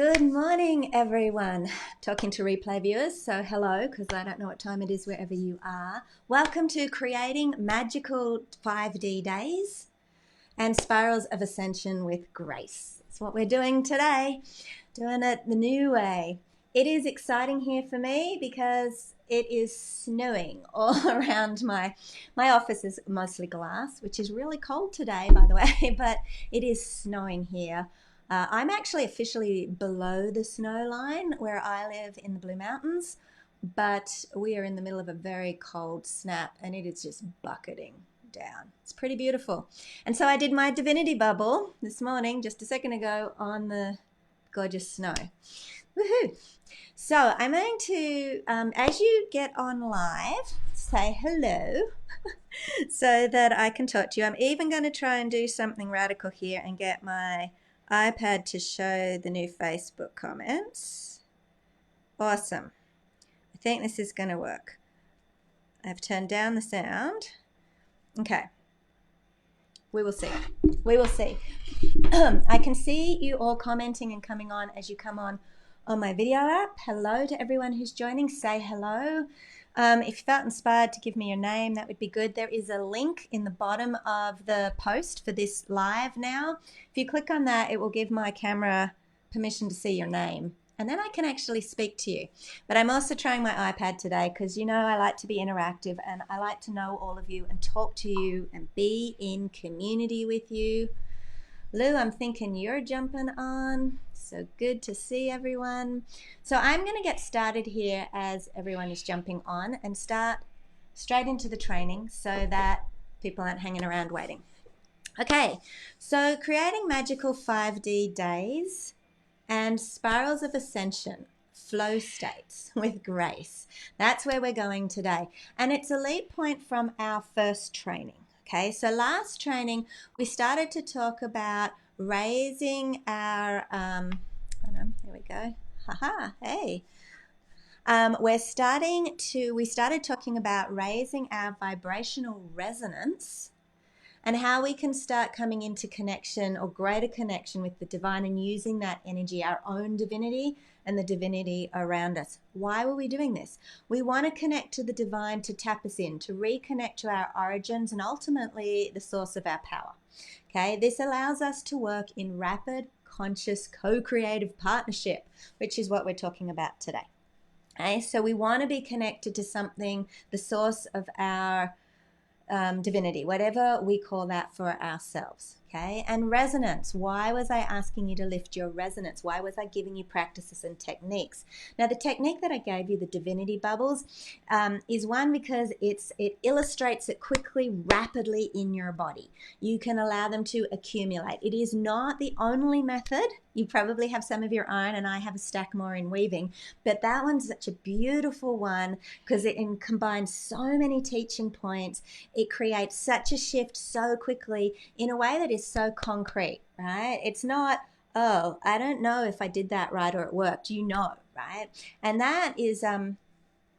Good morning, everyone. Talking to replay viewers, so hello, because I don't know what time it is wherever you are. Welcome to Creating Magical 5D Days and Spirals of Ascension with Grace. That's what we're doing today, doing it the new way. It is exciting here for me because it is snowing all around my office is mostly glass, which is really cold today, by the way, but it is snowing here. I'm actually officially below the snow line where I live in the Blue Mountains, but we are in the middle of a very cold snap and it is just bucketing down. It's pretty beautiful. And so I did my divinity bubble this morning, just a second ago, on the gorgeous snow. Woohoo! So I'm going to, as you get on live, say hello so that I can talk to you. I'm even going to try and do something radical here and get my iPad to show the new Facebook comments. Awesome. I think this is going to work. I've turned down the sound. Okay. We will see. We will see. I can see you all commenting and coming on as you come on my video app. Hello to everyone who's joining. Say hello. If you felt inspired to give me your name, that would be good. There is a link in the bottom of the post for this live now. If you click on that, it will give my camera permission to see your name. And then I can actually speak to you. But I'm also trying my iPad today because, you know, I like to be interactive and I like to know all of you and talk to you and be in community with you. Lou, I'm thinking you're jumping on. So good to see everyone. So I'm going to get started here as everyone is jumping on and start straight into the training so that people aren't hanging around waiting. Okay, so creating magical 5D days and spirals of ascension, flow states with grace. That's where we're going today. And it's a lead point from our first training. Okay, so last training, we started to talk about raising our, hold on, there we go. Haha, hey. We started talking about raising our vibrational resonance and how we can start coming into connection or greater connection with the divine and using that energy, our own divinity and the divinity around us. Why were we doing this? We want to connect to the divine, to tap us in, to reconnect to our origins and ultimately the source of our power. Okay, this allows us to work in rapid, conscious, co-creative partnership, which is what we're talking about today. Okay, so we want to be connected to something, the source of our divinity, whatever we call that for ourselves. Okay, and resonance. Why was I asking you to lift your resonance? Why was I giving you practices and techniques? Now, the technique that I gave you, the divinity bubbles, is one because it illustrates it quickly, rapidly in your body. You can allow them to accumulate. It is not the only method. You probably have some of your own, and I have a stack more in weaving. But that one's such a beautiful one because it combines so many teaching points. It creates such a shift so quickly in a way that is so concrete, right? It's not, oh, I don't know if I did that right or it worked. You know, right? And that is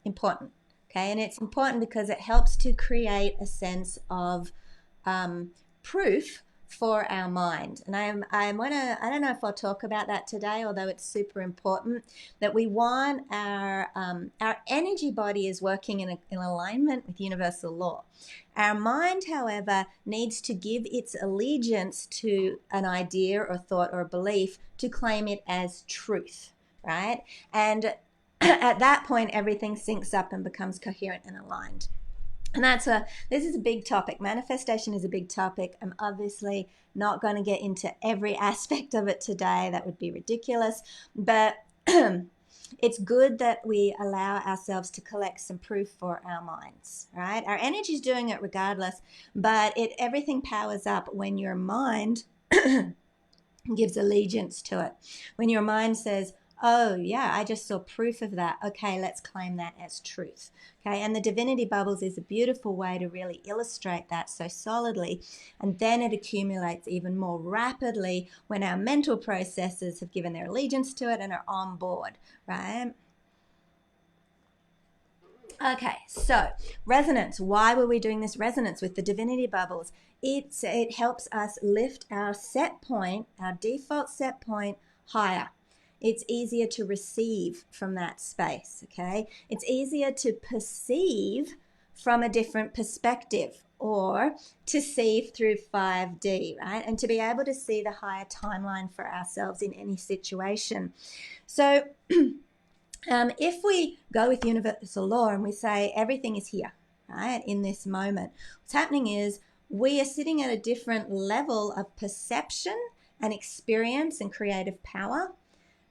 important, okay? And it's important because it helps to create a sense of proof for our mind. And I don't know if I'll talk about that today, although it's super important that we want our energy body is working in alignment with universal law. Our mind, however, needs to give its allegiance to an idea or thought or belief to claim it as truth, right? And at that point, everything syncs up and becomes coherent and aligned. And this is a big topic. Manifestation is a big topic. I'm obviously not going to get into every aspect of it today. That would be ridiculous. But it's good that we allow ourselves to collect some proof for our minds, right? Our energy's doing it regardless, but everything powers up when your mind gives allegiance to it. When your mind says, oh, yeah, I just saw proof of that. Okay, let's claim that as truth. Okay, and the divinity bubbles is a beautiful way to really illustrate that so solidly. And then it accumulates even more rapidly when our mental processes have given their allegiance to it and are on board, right? Okay, so resonance. Why were we doing this resonance with the divinity bubbles? It helps us lift our set point, our default set point, higher. it's easier to receive from that space, okay? It's easier to perceive from a different perspective, or to see through 5D, right? And to be able to see the higher timeline for ourselves in any situation. So if we go with universal law and we say everything is here, right, in this moment, what's happening is we are sitting at a different level of perception and experience and creative power,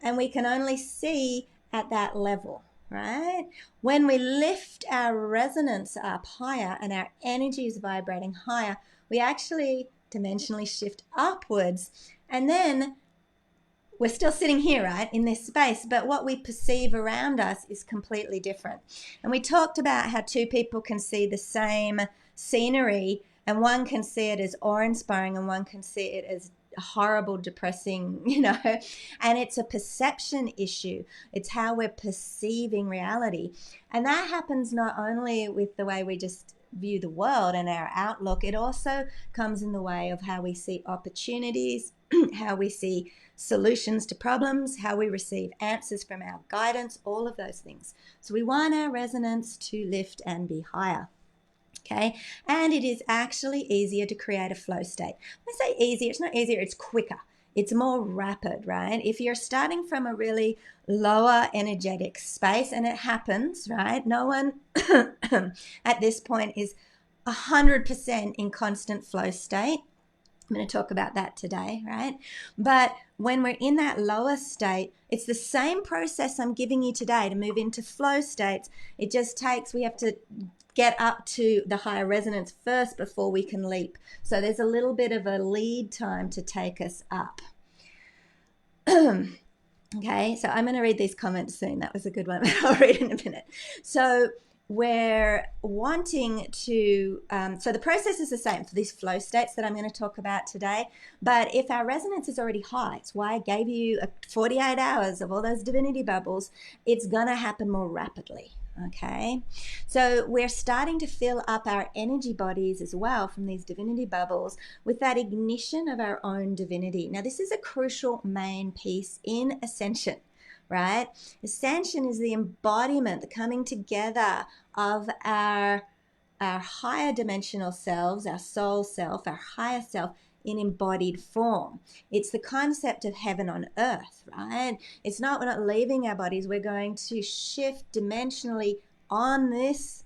and we can only see at that level, right? When we lift our resonance up higher and our energy is vibrating higher, we actually dimensionally shift upwards, and then we're still sitting here, right, in this space, but what we perceive around us is completely different. And we talked about how two people can see the same scenery, and one can see it as awe-inspiring and one can see it as horrible, depressing, and it's a perception issue. It's how we're perceiving reality. And that happens not only with the way we just view the world and our outlook, it also comes in the way of how we see opportunities, how we see solutions to problems, how we receive answers from our guidance, all of those things. So we want our resonance to lift and be higher. Okay, and it is actually easier to create a flow state. When I say easier, it's not easier, it's quicker. It's more rapid, right? If you're starting from a really lower energetic space, and it happens, right? No one at this point is 100% in constant flow state. I'm going to talk about that today, right? But when we're in that lower state, it's the same process I'm giving you today to move into flow states. It just takes, we have to get up to the higher resonance first before we can leap. So there's a little bit of a lead time to take us up. Okay, so I'm going to read these comments soon. That was a good one. I'll read in a minute. So we're wanting to, so the process is the same for these flow states that I'm going to talk about today. But if our resonance is already high, it's why I gave you 48 hours of all those divinity bubbles, it's going to happen more rapidly. Okay, so we're starting to fill up our energy bodies as well from these divinity bubbles with that ignition of our own divinity. Now, this is a crucial main piece in ascension, right? Ascension is the embodiment, the coming together of our higher dimensional selves, our soul self, our higher self, in embodied form. It's the concept of heaven on earth, right? It's not, we're not leaving our bodies, we're going to shift dimensionally on this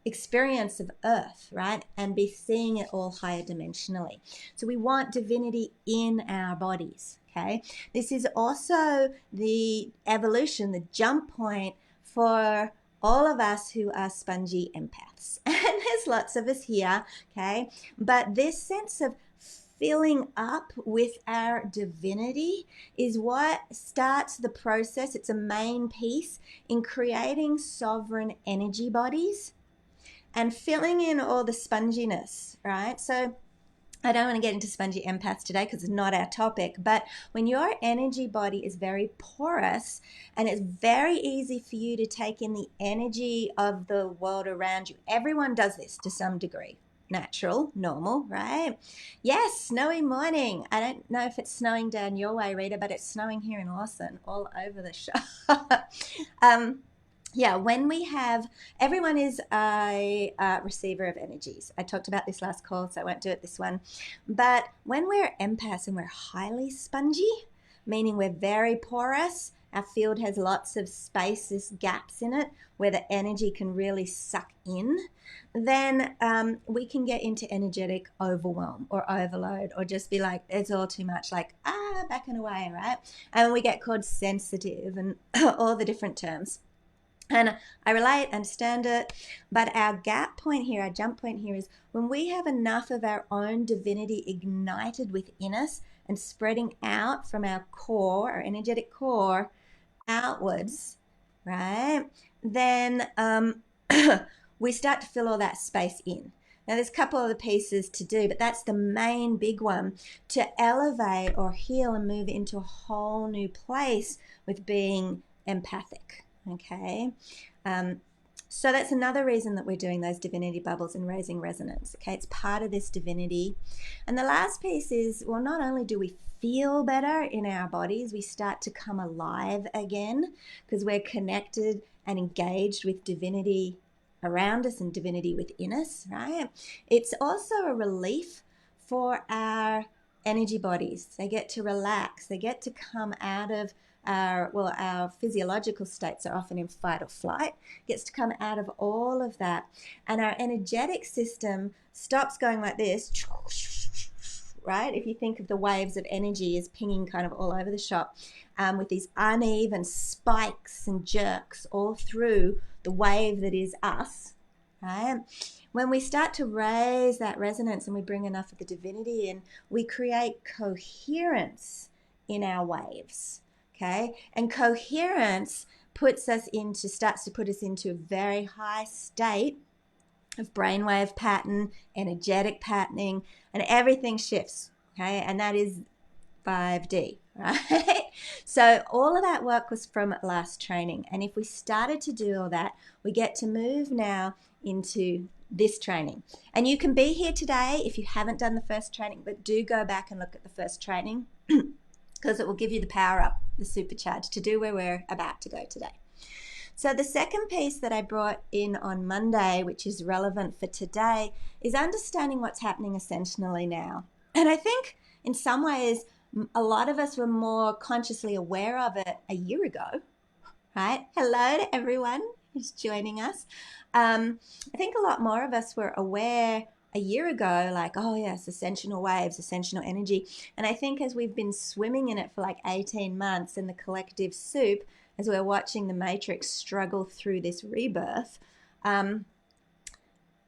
experience of earth, right? And be seeing it all higher dimensionally. So we want divinity in our bodies, okay? This is also the evolution, the jump point for all of us who are spongy empaths. And there's lots of us here, okay? But this sense of filling up with our divinity is what starts the process. It's a main piece in creating sovereign energy bodies and filling in all the sponginess, right? So I don't want to get into spongy empaths today because it's not our topic, but when your energy body is very porous and it's very easy for you to take in the energy of the world around you. Everyone does this to some degree. Natural, normal, right? Yes, snowy morning. I don't know if it's snowing down your way, Rita, but it's snowing here in Lawson all over the shop. Yeah, when we have, everyone is a receiver of energies. I talked about this last call, so I won't do it this one. But when we're empaths and we're highly spongy, meaning we're very porous, our field has lots of spaces, gaps in it, where the energy can really suck in, then we can get into energetic overwhelm or overload, or just be like, it's all too much, like, backing away, right? And we get called sensitive and all the different terms. And I relate, understand it, but our gap point here, our jump point here is when we have enough of our own divinity ignited within us and spreading out from our core, our energetic core, outwards, right? Then we start to fill all that space in. Now, there's a couple of the pieces to do, but that's the main big one, to elevate or heal and move into a whole new place with being empathic. Okay, So that's another reason that we're doing those divinity bubbles and raising resonance. Okay, it's part of this divinity. And the last piece is, well, not only do we feel better in our bodies, we start to come alive again because we're connected and engaged with divinity around us and divinity within us, right? It's also a relief for our energy bodies. They get to relax. They get to come out of our physiological states are often in fight or flight, gets to come out of all of that. And our energetic system stops going like this, right? If you think of the waves of energy as pinging kind of all over the shop, with these uneven spikes and jerks all through the wave that is us, right? When we start to raise that resonance and we bring enough of the divinity in, we create coherence in our waves. Okay, and coherence starts to put us into a very high state of brainwave pattern, energetic patterning, and everything shifts. Okay, and that is 5D, right? So all of that work was from last training, and if we started to do all that, we get to move now into this training. And you can be here today if you haven't done the first training, but do go back and look at the first training because it will give you the power up, the supercharge to do where we're about to go today. So the second piece that I brought in on Monday, which is relevant for today, is understanding what's happening ascensionally now. And I think in some ways, a lot of us were more consciously aware of it a year ago, right? Hello to everyone who's joining us. I think a lot more of us were aware a year ago, like, oh yes, ascensional waves, ascensional energy. And I think as we've been swimming in it for like 18 months in the collective soup, as we're watching the matrix struggle through this rebirth,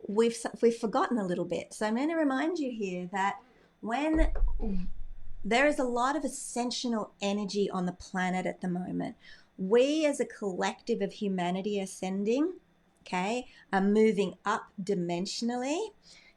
we've forgotten a little bit. So I'm going to remind you here that when there is a lot of ascensional energy on the planet at the moment, we as a collective of humanity ascending, okay, are moving up dimensionally,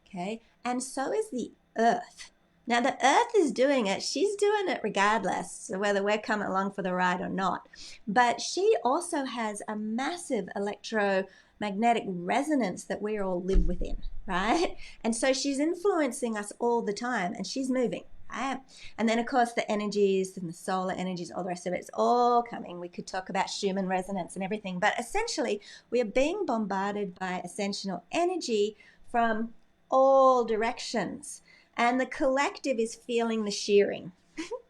okay, and so is the earth. Now the earth is doing it, she's doing it regardless, so whether we're coming along for the ride or not. But she also has a massive electromagnetic resonance that we all live within, right? And so she's influencing us all the time and she's moving. Right? And then of course the energies and the solar energies, all the rest of it, it's all coming. We could talk about Schumann resonance and everything, but essentially we are being bombarded by ascensional energy from all directions, and the collective is feeling the shearing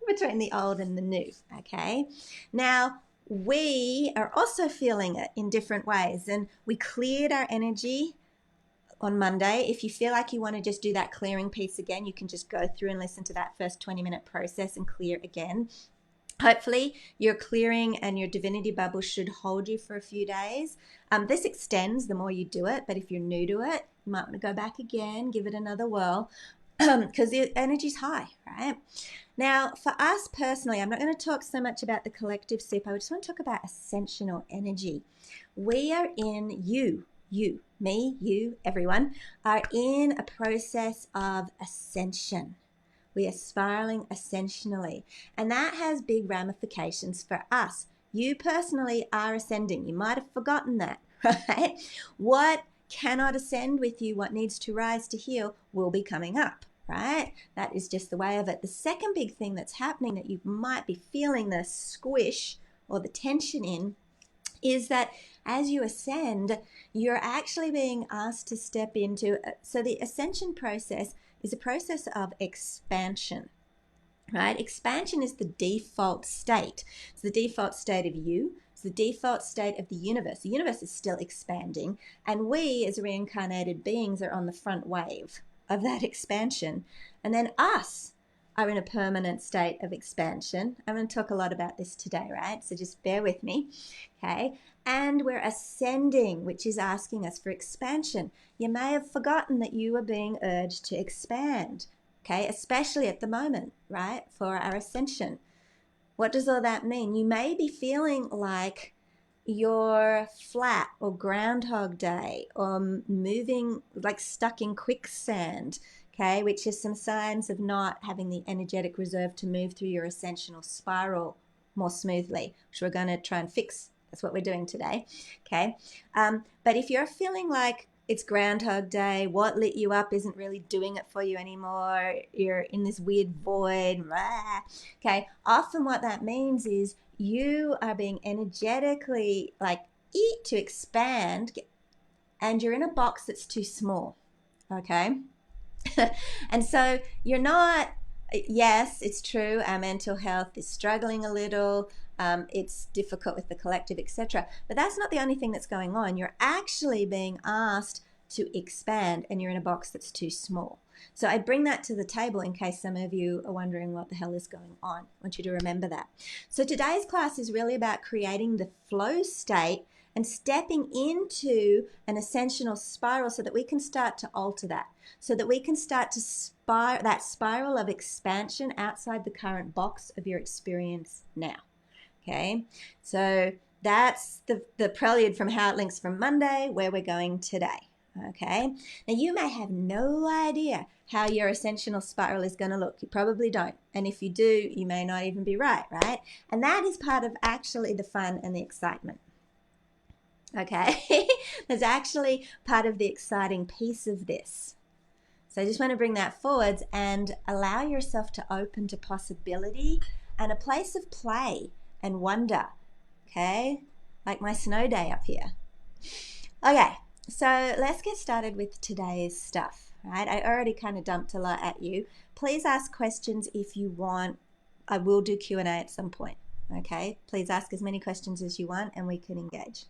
between the old and the new. Okay, now we are also feeling it in different ways, and we cleared our energy on Monday. If you feel like you want to just do that clearing piece again, you can just go through and listen to that first 20-minute process and clear again. Hopefully your clearing and your divinity bubble should hold you for a few days. This extends the more you do it, but if you're new to it, you might want to go back again, give it another whirl, because the energy's high, right? Now, for us personally, I'm not going to talk so much about the collective soup. I just want to talk about ascensional energy. We are in you, me, you, everyone, are in a process of ascension. We are spiraling ascensionally, and that has big ramifications for us. You personally are ascending. You might have forgotten that, right? What cannot ascend with you, what needs to rise to heal, will be coming up, right? That is just the way of it. The second big thing that's happening that you might be feeling the squish or the tension in is that as you ascend, you're actually being asked to step into, so the ascension process is a process of expansion, right? Expansion is the default state. It's the default state of you. It's the default state of the universe. The universe is still expanding, and we as reincarnated beings are on the front wave of that expansion. And then us are in a permanent state of expansion. I'm going to talk a lot about this today, right? So just bear with me, okay? And we're ascending, which is asking us for expansion. You may have forgotten that you are being urged to expand, okay? Especially at the moment, right? For our ascension. What does all that mean? You may be feeling like you're flat or Groundhog Day or moving like stuck in quicksand, okay, which is some signs of not having the energetic reserve to move through your ascensional spiral more smoothly, which we're going to try and fix That's what we're doing today, okay? But if you're feeling like it's Groundhog Day, what lit you up isn't really doing it for you anymore, you're in this weird void, okay, often what that means is you are being energetically like to expand, and you're in a box that's too small, okay? And so you're not, yes, it's true, our mental health is struggling a little, it's difficult with the collective, etc. But that's not the only thing that's going on. You're actually being asked to expand, and you're in a box that's too small. So I bring that to the table in case some of you are wondering what the hell is going on. I want you to remember that. So today's class is really about creating the flow state and stepping into an ascensional spiral so that we can start to alter that, so that we can start to that spiral of expansion outside the current box of your experience now, okay? So that's the prelude from how it links from Monday, where we're going today, okay? Now you may have no idea how your ascensional spiral is going to look. You probably don't. And if you do, you may not even be right? And that is part of actually the fun and the excitement. Okay, that's actually part of the exciting piece of this. So I just want to bring that forwards and allow yourself to open to possibility and a place of play and wonder, okay? Like my snow day up here. Okay, so let's get started with today's stuff, right? I already kind of dumped a lot at you. Please ask questions if you want. I will do Q&A at some point, okay? Please ask as many questions as you want and we can engage.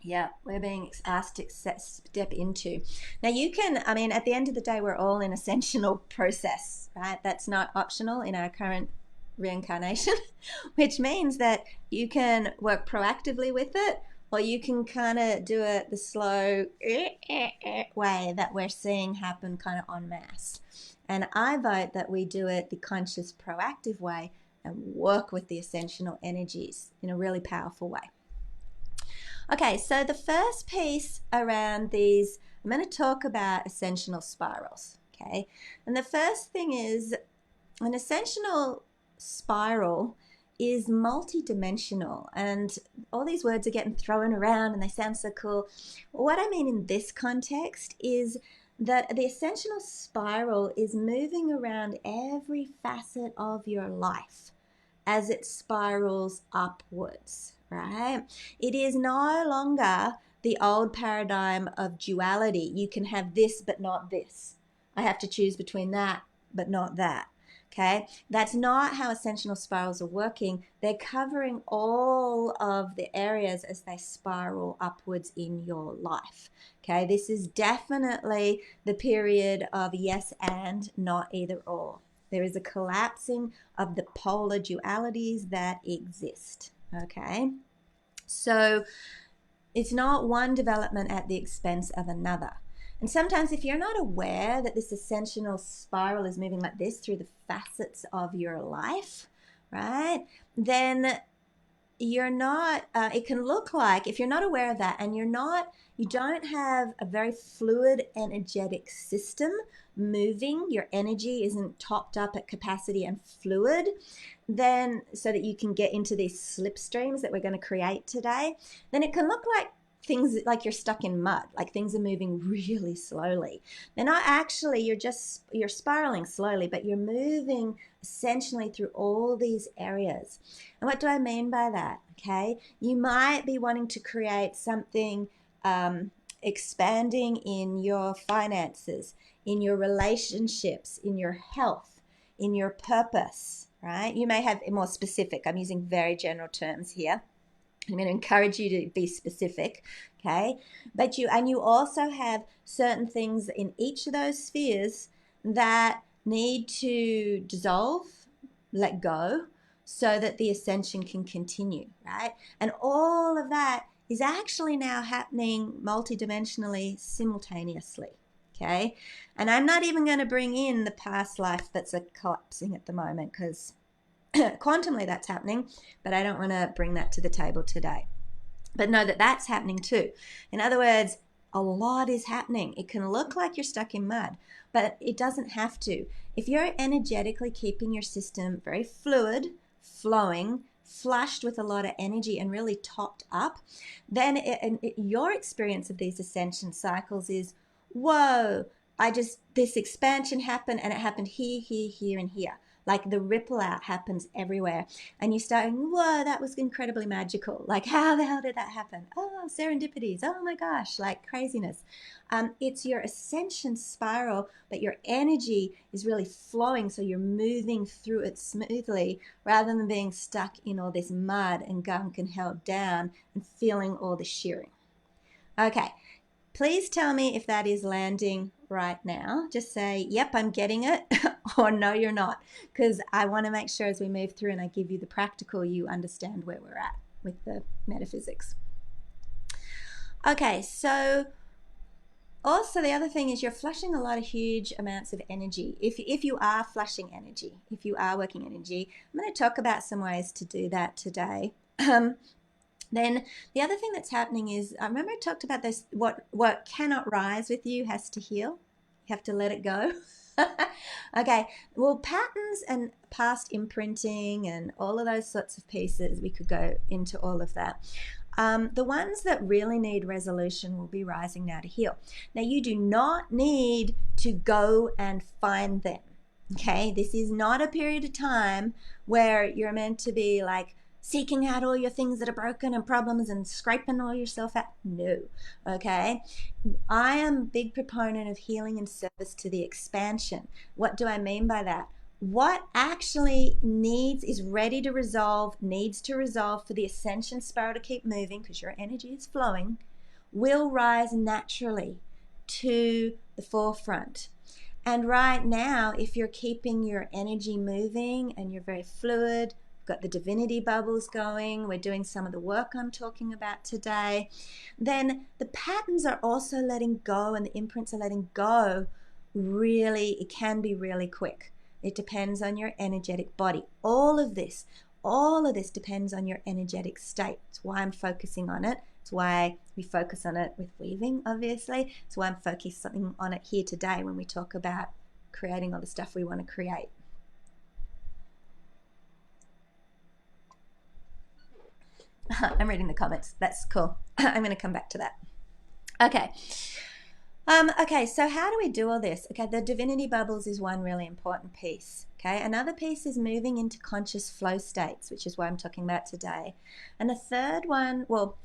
Yeah, we're being asked to step into. Now you can, I mean, at the end of the day, we're all in ascensional process, right? That's not optional in our current reincarnation, which means that you can work proactively with it, or you can kind of do it the slow way that we're seeing happen kind of en masse. And I vote that we do it the conscious, proactive way and work with the ascensional energies in a really powerful way. Okay, so the first piece around these, I'm going to talk about ascensional spirals, okay? And the first thing is an ascensional spiral is multidimensional, and all these words are getting thrown around and they sound so cool. What I mean in this context is that the ascensional spiral is moving around every facet of your life as it spirals upwards, right? It is no longer the old paradigm of duality. You can have this but not this. I have to choose between that but not that, okay? That's not how ascensional spirals are working. They're covering all of the areas as they spiral upwards in your life, okay? This is definitely the period of yes and, not either or. There is a collapsing of the polar dualities that exist, okay? So it's not one development at the expense of another. And sometimes if you're not aware that this ascensional spiral is moving like this through the facets of your life, right, then you're not, it can look like, if you're not aware of that and you don't have a very fluid energetic system moving, your energy isn't topped up at capacity and fluid, then so that you can get into these slipstreams that we're going to create today, then it can look like things like you're stuck in mud, like things are moving really slowly. They're not actually, you're spiraling slowly, but you're moving essentially through all these areas. And what do I mean by that? Okay, you might be wanting to create something expanding in your finances, in your relationships, in your health, in your purpose, right? You may have more specific. I'm using very general terms here. I'm going to encourage you to be specific, okay? But you also have certain things in each of those spheres that need to dissolve, let go, so that the ascension can continue, right? And all of that is actually now happening multidimensionally, simultaneously, okay? And I'm not even going to bring in the past life that's collapsing at the moment, because quantumly that's happening, but I don't want to bring that to the table today. But know that that's happening too. In other words, a lot is happening. It can look like you're stuck in mud, but it doesn't have to. If you're energetically keeping your system very fluid, flowing, flushed with a lot of energy and really topped up, then your experience of these ascension cycles is, whoa, this expansion happened, and it happened here, here, here, and here. Like the ripple out happens everywhere. And you start going, whoa, that was incredibly magical. Like, how the hell did that happen? Oh, serendipities. Oh my gosh, like craziness. It's your ascension spiral, but your energy is really flowing. So you're moving through it smoothly rather than being stuck in all this mud and gunk and held down and feeling all the shearing. Okay. Please tell me if that is landing right now. Just say, yep, I'm getting it, or no, you're not, because I want to make sure as we move through and I give you the practical, you understand where we're at with the metaphysics. Okay, so also the other thing is you're flushing a lot of huge amounts of energy. If you are flushing energy, if you are working energy, I'm going to talk about some ways to do that today. Then the other thing that's happening is, I remember I talked about this, what cannot rise with you has to heal. You have to let it go. Okay, well, patterns and past imprinting and all of those sorts of pieces, we could go into all of that. The ones that really need resolution will be rising now to heal. Now, you do not need to go and find them. Okay, this is not a period of time where you're meant to be like, seeking out all your things that are broken and problems and scraping all yourself out. No, okay? I am a big proponent of healing and service to the expansion. What do I mean by that? What actually is ready to resolve, needs to resolve for the ascension spiral to keep moving, because your energy is flowing, will rise naturally to the forefront. And right now, if you're keeping your energy moving and you're very fluid, got the divinity bubbles going, we're doing some of the work I'm talking about today, then the patterns are also letting go and the imprints are letting go. Really, it can be really quick. It depends on your energetic body. All of this depends on your energetic state. It's why I'm focusing on it. It's why we focus on it with weaving, obviously. It's why I'm focusing on it here today when we talk about creating all the stuff we want to create. I'm reading the comments. That's cool. I'm going to come back to that. Okay. Okay, so how do we do all this? Okay, the divinity bubbles is one really important piece. Okay, another piece is moving into conscious flow states, which is what I'm talking about today. And the third one, well,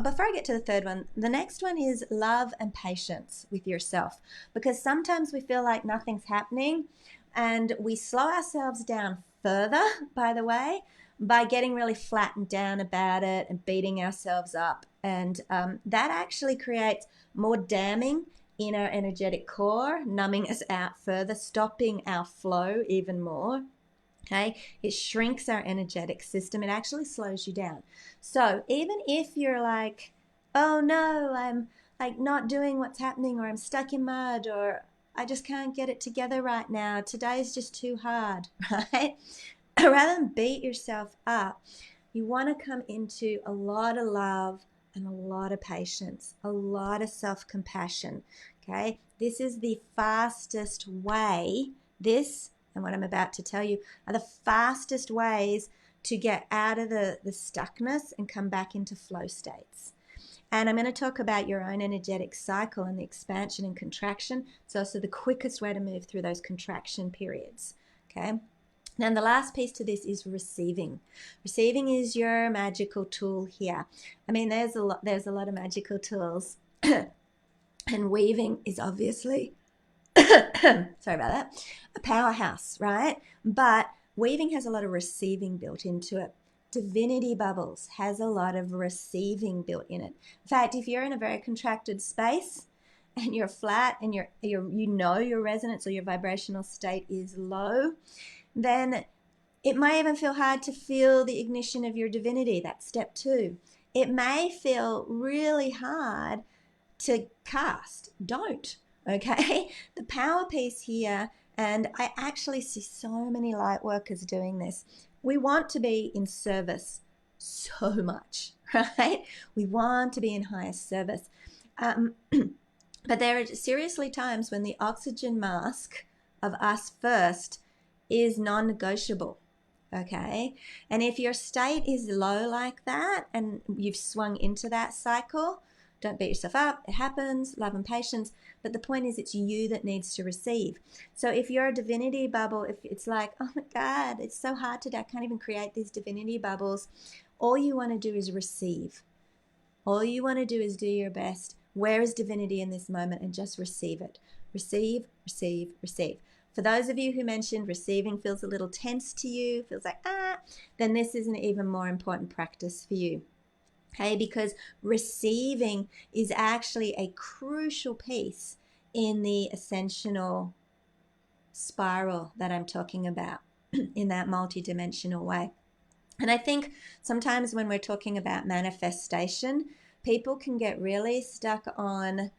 before I get to the third one, the next one is love and patience with yourself. Because sometimes we feel like nothing's happening and we slow ourselves down further, by the way, by getting really flattened down about it and beating ourselves up. And that actually creates more damming in our energetic core, numbing us out further, stopping our flow even more. Okay, it shrinks our energetic system. It actually slows you down. So even if you're like, oh no, I'm like not doing what's happening, or I'm stuck in mud, or I just can't get it together right now, today's just too hard, right? Rather than beat yourself up, you want to come into a lot of love and a lot of patience, a lot of self-compassion, okay? This is the fastest way, this and what I'm about to tell you are the fastest ways to get out of the stuckness and come back into flow states. And I'm going to talk about your own energetic cycle and the expansion and contraction. It's also the quickest way to move through those contraction periods, okay? Now, the last piece to this is receiving. Receiving is your magical tool here. I mean, there's a lot of magical tools. And weaving is obviously, sorry about that, a powerhouse, right? But weaving has a lot of receiving built into it. Divinity bubbles has a lot of receiving built in it. In fact, if you're in a very contracted space and you're flat and you know your resonance or your vibrational state is low, then it may even feel hard to feel the ignition of your divinity. That's step 2. It may feel really hard to cast. Don't, okay? The power piece here, and I actually see so many light workers doing this. We want to be in service so much, right? We want to be in highest service. But there are seriously times when the oxygen mask of us first is non-negotiable, Okay, and if your state is low like that and you've swung into that cycle, don't beat yourself up. It happens. Love and patience. But the point is, it's you that needs to receive. So if you're a divinity bubble, if it's like, oh my God, it's so hard today, I can't even create these divinity bubbles, all you want to do is receive. All you want to do is do your best. Where is divinity in this moment? And just receive it. Receive, receive, receive. For those of you who mentioned receiving feels a little tense to you, feels like, then this is an even more important practice for you. Okay, because receiving is actually a crucial piece in the ascensional spiral that I'm talking about in that multidimensional way. And I think sometimes when we're talking about manifestation, people can get really stuck on,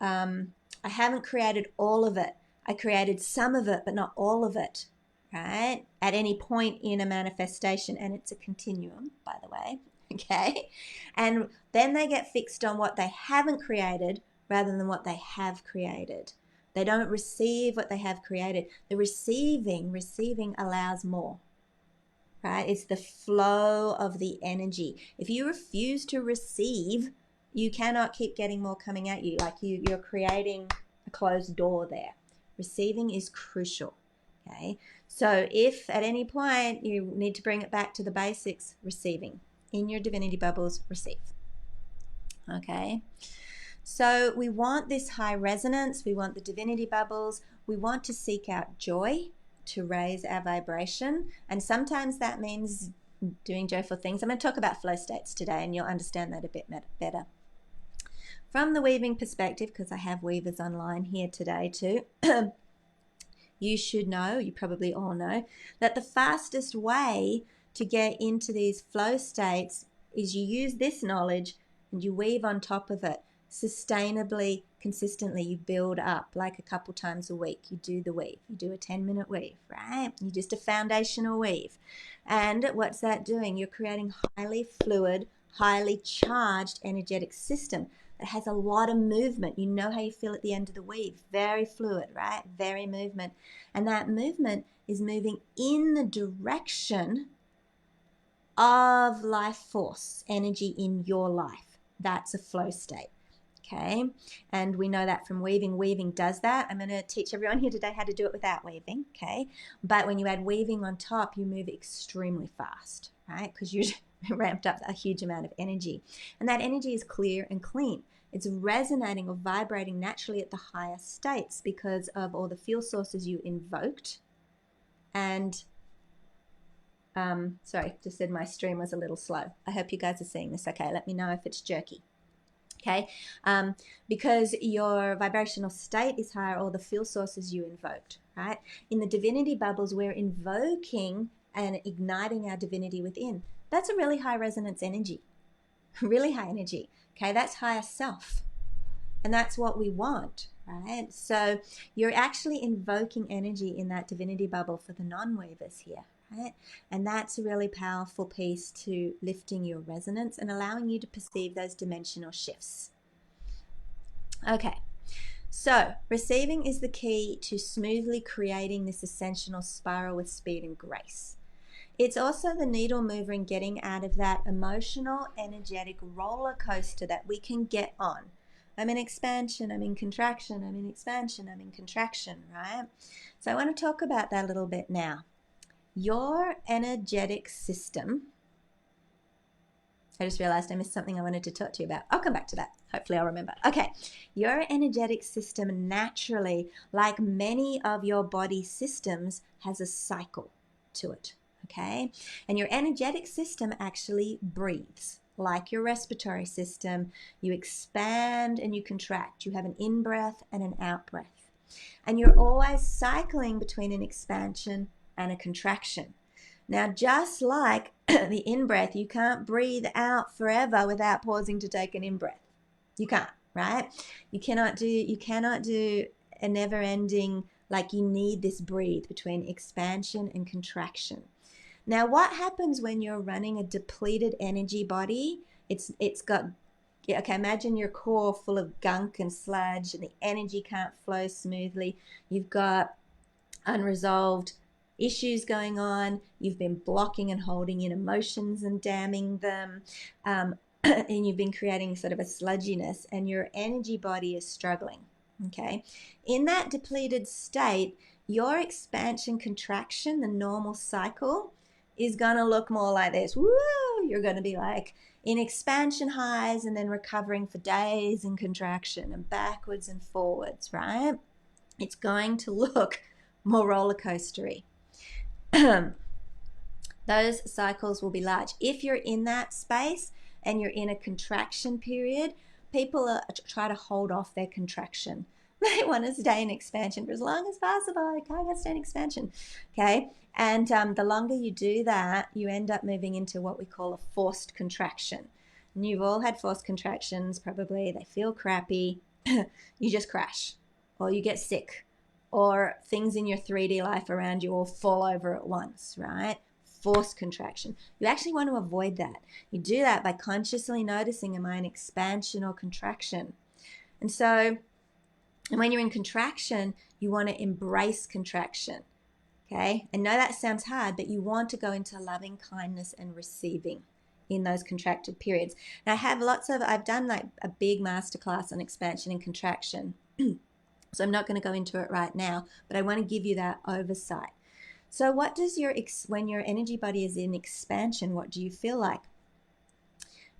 I haven't created all of it. I created some of it, but not all of it, right? At any point in a manifestation. And it's a continuum, by the way, okay? And then they get fixed on what they haven't created rather than what they have created. They don't receive what they have created. The receiving allows more. Right? It's the flow of the energy. If you refuse to receive, you cannot keep getting more coming at you. Like you're creating a closed door there. Receiving is crucial. Okay. So if at any point you need to bring it back to the basics, receiving. In your divinity bubbles, receive. Okay. So we want this high resonance. We want the divinity bubbles. We want to seek out joy to raise our vibration, and sometimes that means doing joyful things. I'm going to talk about flow states today, and you'll understand that a bit better. From the weaving perspective, because I have weavers online here today too, you should know, you probably all know, that the fastest way to get into these flow states is you use this knowledge and you weave on top of it. Sustainably, consistently, you build up like a couple times a week. You do the weave. You do a 10-minute weave, right? You just a foundational weave. And what's that doing? You're creating highly fluid, highly charged energetic system that has a lot of movement. You know how you feel at the end of the weave. Very fluid, right? Very movement. And that movement is moving in the direction of life force, energy in your life. That's a flow state. Okay, and we know that from weaving. Weaving does that. I'm going to teach everyone here today how to do it without weaving, okay? But when you add weaving on top, you move extremely fast, right? Because you ramped up a huge amount of energy. And that energy is clear and clean. It's resonating or vibrating naturally at the higher states because of all the fuel sources you invoked. And, sorry, just said my stream was a little slow. I hope you guys are seeing this okay. Let me know if it's jerky. Okay, because your vibrational state is higher, all the fuel sources you invoked, right? In the divinity bubbles, we're invoking and igniting our divinity within. That's a really high resonance energy, really high energy. Okay, that's higher self. And that's what we want, right? So you're actually invoking energy in that divinity bubble for the non-weavers here. Right? And that's a really powerful piece to lifting your resonance and allowing you to perceive those dimensional shifts. Okay, so receiving is the key to smoothly creating this ascensional spiral with speed and grace. It's also the needle mover in getting out of that emotional, energetic roller coaster that we can get on. I'm in expansion, I'm in contraction, I'm in expansion, I'm in contraction, right? So I want to talk about that a little bit now. Your energetic system, I just realized I missed something I wanted to talk to you about. I'll come back to that. Hopefully I'll remember. Okay, your energetic system naturally, like many of your body systems, has a cycle to it, okay? And your energetic system actually breathes. Like your respiratory system, you expand and you contract. You have an in-breath and an out-breath. And you're always cycling between an expansion and a contraction. Now, just like the in-breath, you can't breathe out forever without pausing to take an in-breath. You can't, right? You cannot do a never-ending, like you need this breathe between expansion and contraction. Now, what happens when you're running a depleted energy body? It's got, okay, imagine your core full of gunk and sludge and the energy can't flow smoothly. You've got unresolved issues going on, you've been blocking and holding in emotions and damming them, and you've been creating sort of a sludginess, and your energy body is struggling. Okay, in that depleted state, your expansion contraction, the normal cycle, is going to look more like this. Woo! You're going to be like in expansion highs and then recovering for days in contraction and backwards and forwards, right? It's going to look more roller coastery. Those cycles will be large. If you're in that space and you're in a contraction period, people try to hold off their contraction. They want to stay in expansion for as long as possible. I can't stay in expansion. Okay. And the longer you do that, you end up moving into what we call a forced contraction. And you've all had forced contractions, probably. They feel crappy. You just crash, or you get sick, or things in your 3D life around you all fall over at once, right? Forced contraction. You actually want to avoid that. You do that by consciously noticing, am I in expansion or contraction? And so, and when you're in contraction, you want to embrace contraction. Okay? I know that sounds hard, but you want to go into loving kindness and receiving in those contracted periods. Now I've done like a big masterclass on expansion and contraction. So I'm not going to go into it right now, but I want to give you that oversight. So what does when your energy body is in expansion, what do you feel like?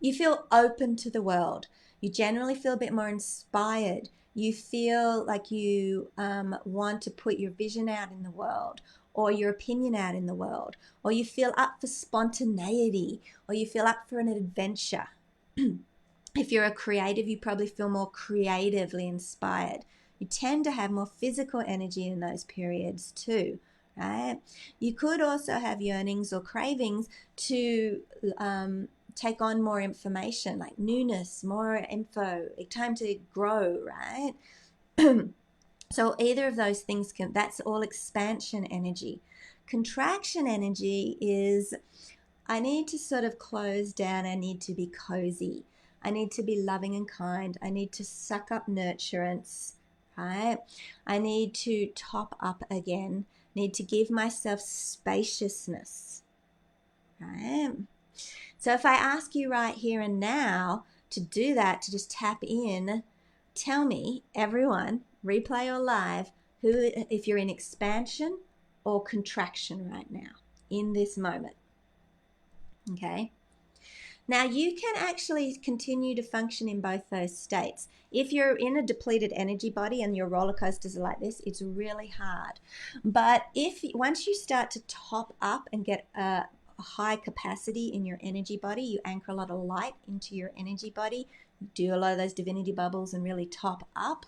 You feel open to the world. You generally feel a bit more inspired. You feel like you want to put your vision out in the world, or your opinion out in the world, or you feel up for spontaneity, or you feel up for an adventure. If you're a creative, you probably feel more creatively inspired. You tend to have more physical energy in those periods too, right? You could also have yearnings or cravings to take on more information, like newness, more info, time to grow, right? So either of those things that's all expansion energy. Contraction energy is, I need to sort of close down, I need to be cozy, I need to be loving and kind, I need to suck up nurturance, right? I need to top up again, need to give myself spaciousness, right? So if I ask you right here and now to do that, to just tap in, tell me, everyone, replay or live, if you're in expansion or contraction right now in this moment. Okay. Now you can actually continue to function in both those states. If you're in a depleted energy body and your roller coasters are like this, it's really hard. But once you start to top up and get a high capacity in your energy body, you anchor a lot of light into your energy body, you do a lot of those divinity bubbles and really top up,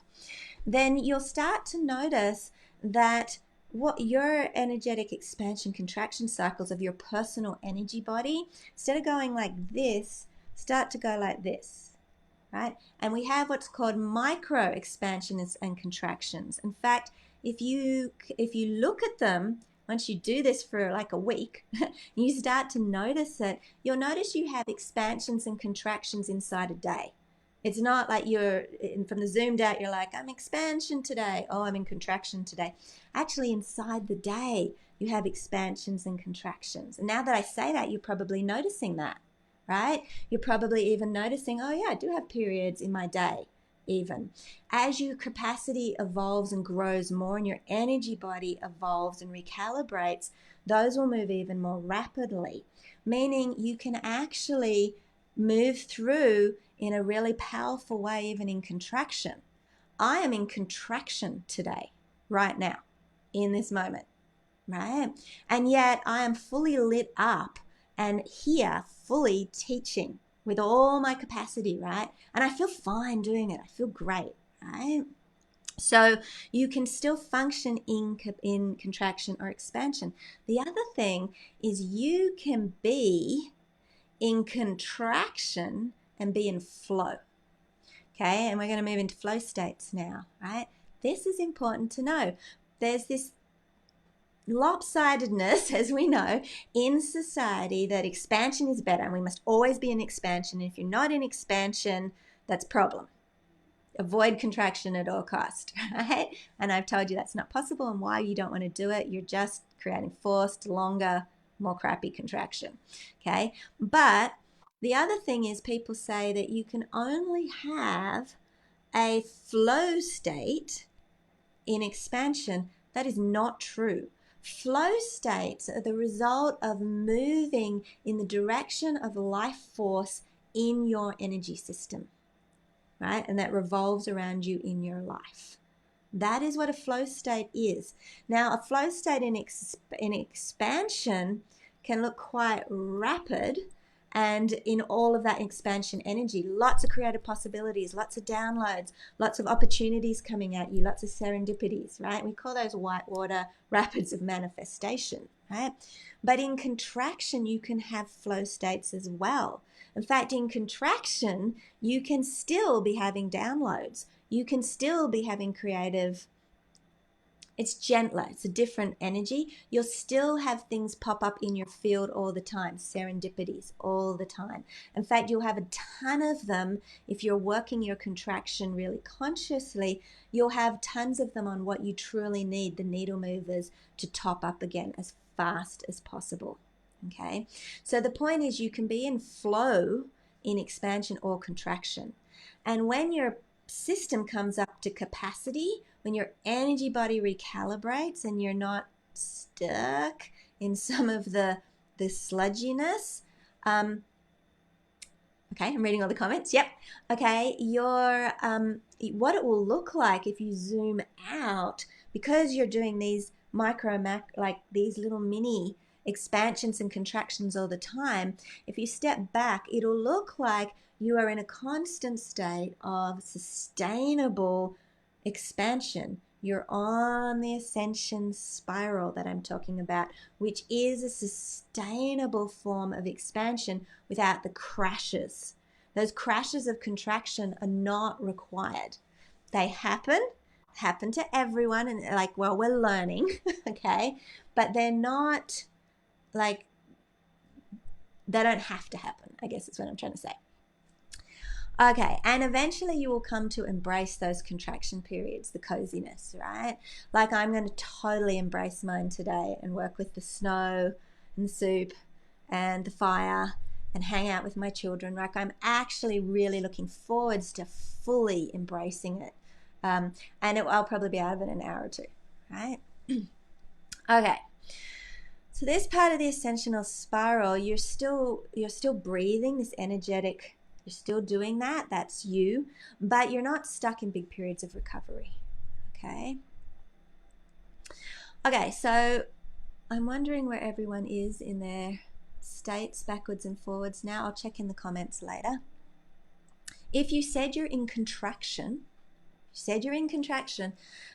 then you'll start to notice that what your energetic expansion contraction cycles of your personal energy body, instead of going like this, start to go like this, right? And we have what's called micro expansions and contractions. In fact, if you look at them, once you do this for like a week, you start to notice it, you'll notice you have expansions and contractions inside a day. It's not like you're from the zoomed out, you're like, I'm expansion today. Oh, I'm in contraction today. Actually, inside the day, you have expansions and contractions. And now that I say that, you're probably noticing that, right? You're probably even noticing, oh yeah, I do have periods in my day even. As your capacity evolves and grows more and your energy body evolves and recalibrates, those will move even more rapidly, meaning you can actually move through in a really powerful way, even in contraction. I am in contraction today, right now, in this moment, right? And yet I am fully lit up and here fully teaching with all my capacity, right? And I feel fine doing it. I feel great, right? So you can still function in contraction or expansion. The other thing is you can be in contraction and be in flow. Okay, and we're going to move into flow states now, right? This is important to know. There's this lopsidedness, as we know, in society that expansion is better and we must always be in expansion. If you're not in expansion, that's a problem. Avoid contraction at all cost, right? And I've told you that's not possible and why you don't want to do it. You're just creating forced, longer, more crappy contraction. Okay, but the other thing is people say that you can only have a flow state in expansion. That is not true. Flow states are the result of moving in the direction of life force in your energy system, right? And that revolves around you in your life. That is what a flow state is. Now, a flow state in expansion can look quite rapid, and in all of that expansion energy, lots of creative possibilities, lots of downloads, lots of opportunities coming at you, lots of serendipities, right? We call those whitewater rapids of manifestation, right? But in contraction, you can have flow states as well. In fact, in contraction, you can still be having downloads. You can still be having creative. It's gentler. It's a different energy. You'll still have things pop up in your field all the time, serendipities all the time. In fact, you'll have a ton of them if you're working your contraction really consciously. You'll have tons of them on what you truly need, the needle movers, to top up again as fast as possible. Okay? So the point is you can be in flow in expansion or contraction. And when your system comes up to capacity, when your energy body recalibrates and you're not stuck in some of the sludginess. Okay, I'm reading all the comments. Yep. Okay, your what it will look like if you zoom out, because you're doing these like these little mini expansions and contractions all the time. If you step back, it'll look like you are in a constant state of sustainable expansion. You're on the ascension spiral that I'm talking about, which is a sustainable form of expansion without the crashes. Those crashes of contraction are not required. They happen to everyone, and like, well, we're learning, okay? But they're not like, they don't have to happen, I guess is what I'm trying to say. Okay, and eventually you will come to embrace those contraction periods, the coziness, right? Like I'm going to totally embrace mine today and work with the snow and the soup and the fire and hang out with my children. Like I'm actually really looking forwards to fully embracing it. I'll probably be out of it in an hour or two, right? Okay. So this part of the ascensional spiral, you're still breathing this energetic. You're still doing that. That's you. But you're not stuck in big periods of recovery. Okay? Okay, so I'm wondering where everyone is in their states backwards and forwards now. I'll check in the comments later. If you said you're in contraction,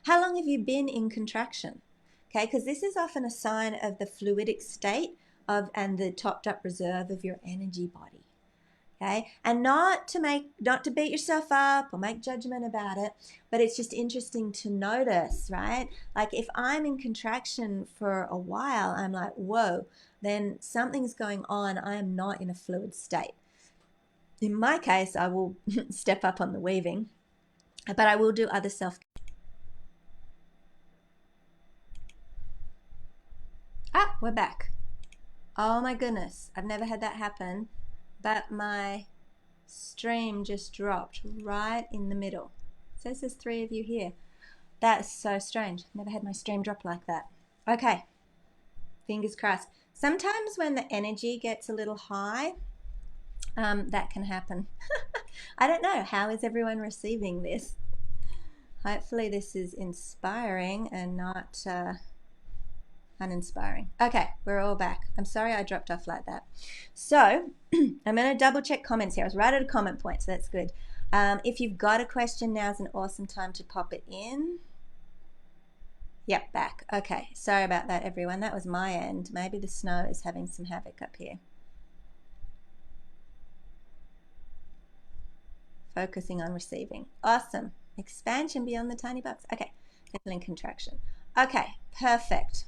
how long have you been in contraction? Okay, because this is often a sign of the fluidic state and the topped up reserve of your energy body. Okay, and not to beat yourself up or make judgment about it, but it's just interesting to notice, right? Like if I'm in contraction for a while, I'm like, whoa, then something's going on. I am not in a fluid state. In my case, I will step up on the weaving, but I will do other self. Ah, we're back. Oh my goodness, I've never had that happen. But my stream just dropped right in the middle. It says there's 3 of you here. That's so strange. Never had my stream drop like that. Okay, fingers crossed. Sometimes when the energy gets a little high, that can happen. I don't know. How is everyone receiving this? Hopefully this is inspiring and not uninspiring. Okay, we're all back. I'm sorry I dropped off like that. So I'm going to double check comments here. I was right at a comment point, so that's good. If you've got a question, now's an awesome time to pop it in. Yep, back. Okay, sorry about that, everyone. That was my end. Maybe the snow is having some havoc up here. Focusing on receiving. Awesome. Expansion beyond the tiny box. Okay, handling contraction. Okay, perfect.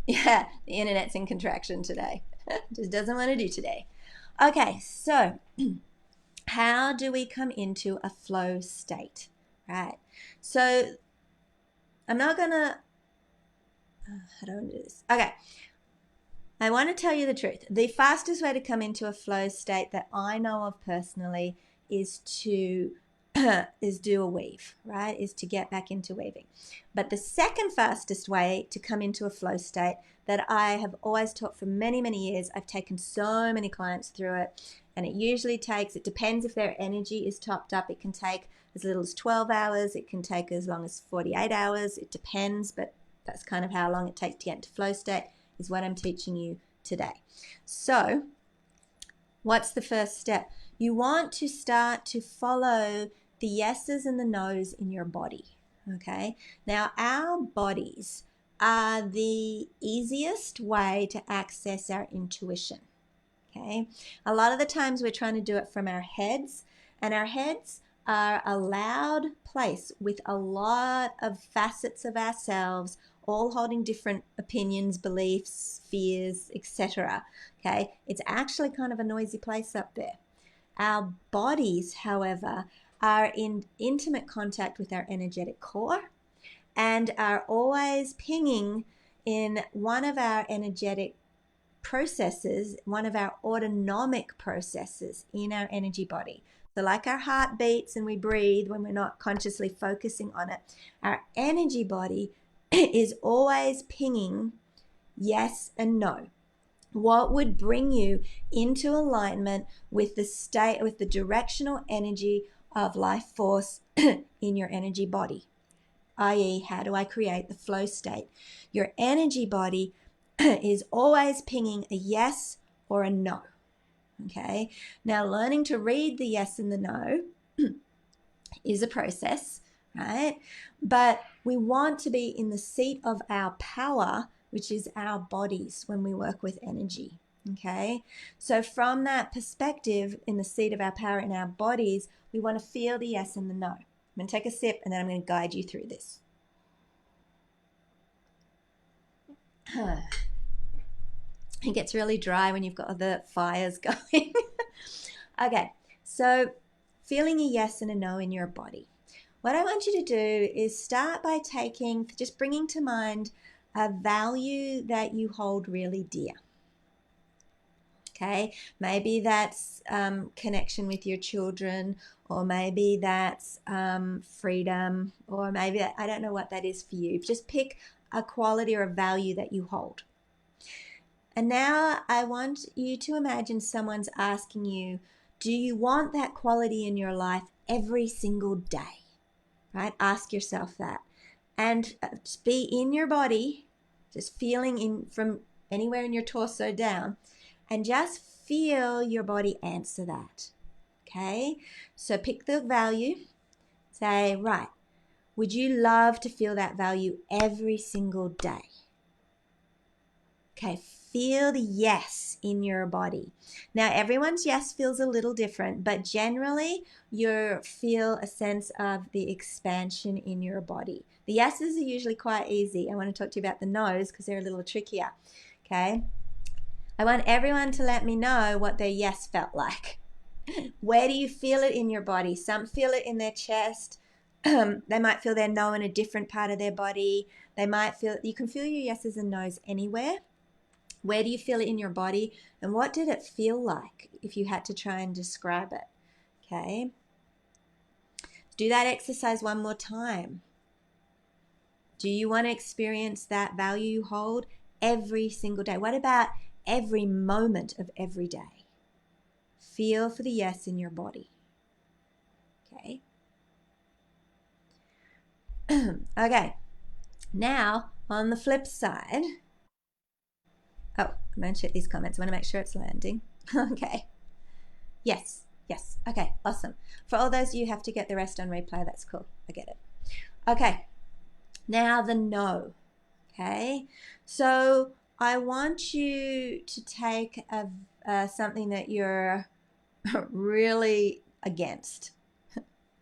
Yeah, the internet's in contraction today. Just doesn't want to do today. Okay, so how do we come into a flow state, right? So I'm not going to How do I do this? Okay. I want to tell you the truth. The fastest way to come into a flow state that I know of personally is to is do a weave, right? Is to get back into weaving. But the second fastest way to come into a flow state that I have always taught for many, many years, I've taken so many clients through it, and it usually takes, it depends if their energy is topped up. It can take as little as 12 hours. It can take as long as 48 hours. It depends, but that's kind of how long it takes to get into flow state, is what I'm teaching you today. So what's the first step? You want to start to follow the yeses and the nos in your body. Okay, now our bodies are the easiest way to access our intuition. Okay, a lot of the times we're trying to do it from our heads, and our heads are a loud place with a lot of facets of ourselves, all holding different opinions, beliefs, fears, etc. Okay, it's actually kind of a noisy place up there. Our bodies, however, are in intimate contact with our energetic core and are always pinging in one of our energetic processes, one of our autonomic processes in our energy body. So like our heart beats and we breathe when we're not consciously focusing on it, our energy body is always pinging yes and no. What would bring you into alignment with the state, with the directional energy of life force in your energy body? i.e., how do I create the flow state? Your energy body is always pinging a yes or a no. Okay, now learning to read the yes and the no is a process, right? But we want to be in the seat of our power, which is our bodies, when we work with energy. Okay, so from that perspective, in the seat of our power in our bodies, we want to feel the yes and the no. I'm going to take a sip and then I'm going to guide you through this. It gets really dry when you've got the fires going. Okay, so feeling a yes and a no in your body. What I want you to do is start by just bringing to mind a value that you hold really dear. Okay, maybe that's connection with your children, or maybe that's freedom, or maybe, I don't know what that is for you. Just pick a quality or a value that you hold. And now I want you to imagine someone's asking you, do you want that quality in your life every single day? Right? Ask yourself that. And just be in your body, just feeling in from anywhere in your torso down, and just feel your body answer that. Okay? So pick the value. Say, right, would you love to feel that value every single day? Okay, feel the yes in your body. Now, everyone's yes feels a little different, but generally you feel a sense of the expansion in your body. The yeses are usually quite easy. I want to talk to you about the nos because they're a little trickier. Okay, I want everyone to let me know what their yes felt like. Where do you feel it in your body? Some feel it in their chest. They might feel their no in a different part of their body. They might feel, you can feel your yeses and nos anywhere. Where do you feel it in your body? And what did it feel like if you had to try and describe it? Okay. Do that exercise one more time. Do you want to experience that value you hold every single day? What about every moment of every day? Feel for the yes in your body. Okay. Okay. Now, on the flip side, oh, I'm going to check these comments. I want to make sure it's landing. Okay. Yes. Yes. Okay. Awesome. For all those of you who have to get the rest on replay, that's cool. I get it. Okay. Now the no. Okay. So I want you to take something that you're really against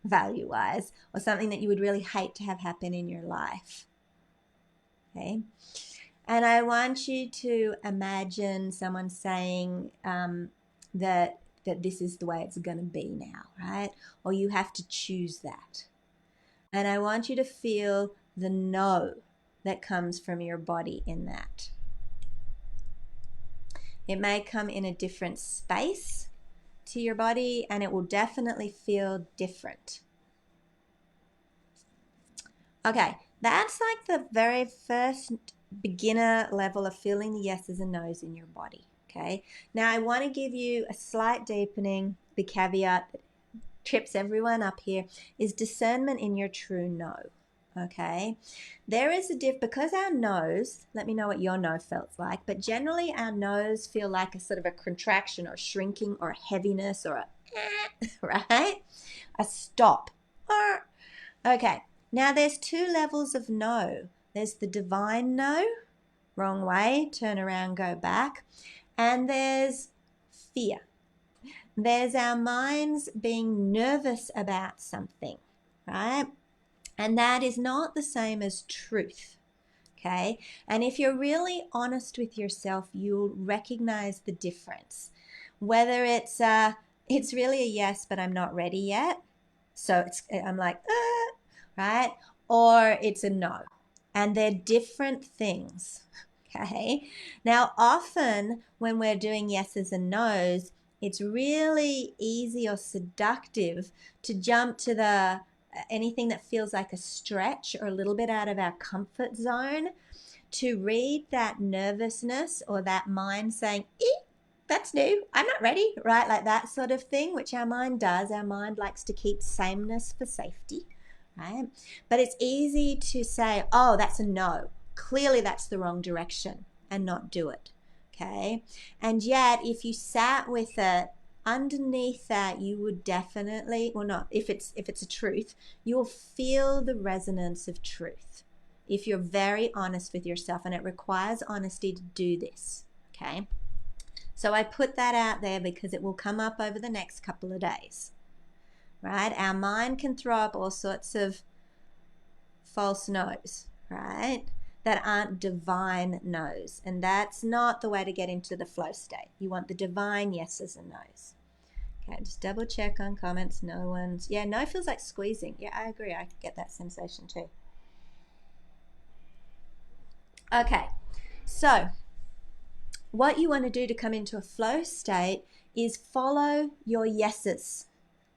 value-wise, or something that you would really hate to have happen in your life. Okay. And I want you to imagine someone saying that this is the way it's going to be now, right? Or you have to choose that. And I want you to feel the no that comes from your body in that. It may come in a different space to your body, and it will definitely feel different. Okay, that's like the very first beginner level of feeling the yeses and nos in your body. Okay, now I want to give you a slight deepening. The caveat that trips everyone up here is discernment in your true no. Okay, there is a because our no's, let me know what your no felt like, but generally our no's feel like a sort of a contraction or shrinking or a heaviness or a right, a stop. Okay, now there's two levels of no. There's the divine no, wrong way, turn around, go back, and there's fear. There's our minds being nervous about something, right? And that is not the same as truth, okay? And if you're really honest with yourself, you'll recognize the difference. Whether it's really a yes, but I'm not ready yet, so I'm like, right? Or it's a no. And they're different things, okay? Now, often when we're doing yeses and nos, it's really easy or seductive to jump to the anything that feels like a stretch or a little bit out of our comfort zone, to read that nervousness or that mind saying, that's new, I'm not ready, right? Like that sort of thing, which our mind does. Our mind likes to keep sameness for safety, right? But it's easy to say, oh, that's a no. Clearly that's the wrong direction, and not do it, okay? And yet, if you sat with it, underneath that, you would definitely, well, not if it's a truth, you'll feel the resonance of truth if you're very honest with yourself, and it requires honesty to do this, okay? So I put that out there because it will come up over the next couple of days, right? Our mind can throw up all sorts of false no's, right, that aren't divine no's, and that's not the way to get into the flow state. You want the divine yeses and no's. Okay, just double check on comments. No one's, yeah, no feels like squeezing. Yeah, I agree. I get that sensation too. Okay, so what you want to do to come into a flow state is follow your yeses.